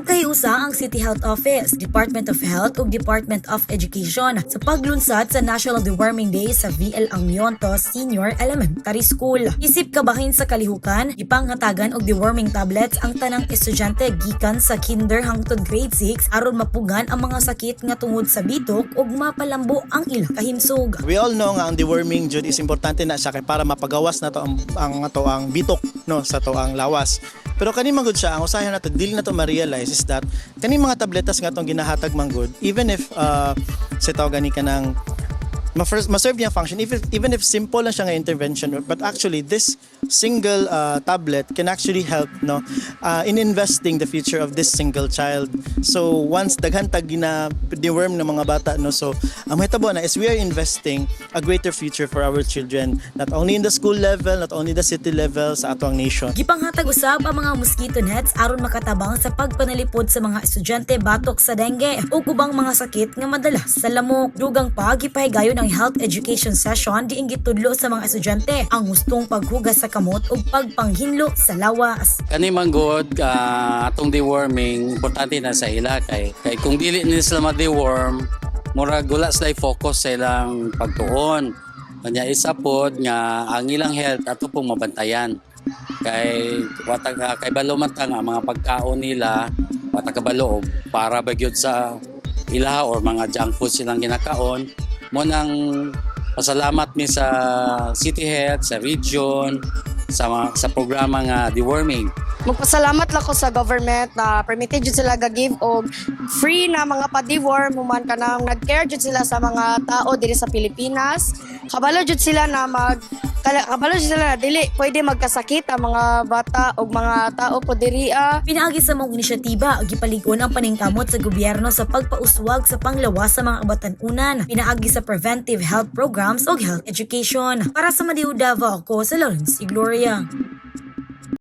Magkahiusa ang City Health Office, Department of Health ug Department of Education sa paglunsad sa National Deworming Day sa VL Angmionto Senior Elementary School. Isip kabahin sa kalihukan, ipanghatagan og deworming tablets ang tanang estudyante gikan sa kinder hangtod grade 6 aron mapugan ang mga sakit nga tungod sa bitok ug mapalambo ang ilang kahimsog. We all know nga ang deworming jud is importante na siya kay para mapagawas na to ang bitok no sa to ang lawas. Pero kani man gud siya ang usahay nato dili na to ma-realize is that kani mga tabletas nga tong ginahatag man gud even if sa tawag gani kanang ma-serve niya function even if simple lang siya nga intervention, but actually this single tablet can actually help no in investing the future of this single child. So once daghan tag gina-deworm ng mga bata no, so ang mahitabo na is we are investing a greater future for our children, not only in the school level, not only the city level, sa ato ang nation. Gipanghatag usab ang mga mosquito nets aron makatabang sa pagpanalipod sa mga estudyante batok sa dengue ug ubang mga sakit nga madalas sa lamok. Dugang pa gipahigayon ang health education session diin gitudlo sa mga estudyante ang hustong paghugas sa kamot ug pagpanghinlo sa lawas. Kani man gud atong deworming importante na sa ila kay kung dili nila sila ma-deworm murag wala sila focus sa ilang pagtuon. Kanya isa pod nga ang ilang health ato pong mabantayan. Kay kay balo man ta nga mga pagkaon nila wata kabalo para bagyod sa ila or mga junk food silang ginakaon. Mo nang pasalamat mi sa City Health, sa region, sa programa nga deworming. Magpasalamat lang ko sa government na permitted jud sila ga-give og free na mga pa-deworm human kanang nag-care jud sila sa mga tao diri sa Pilipinas. Kabalo jud sila na dili pwede magkasakit ang mga bata o mga tao po diriya. Pinaagi sa mong inisyatiba gipaligon ang paningkamot sa gobyerno sa pagpauswag sa panglawas sa mga abatan-unan. Pinaagi sa preventive health programs o health education. Para sa Madiu Davao, ako sa Lawrence Gloria.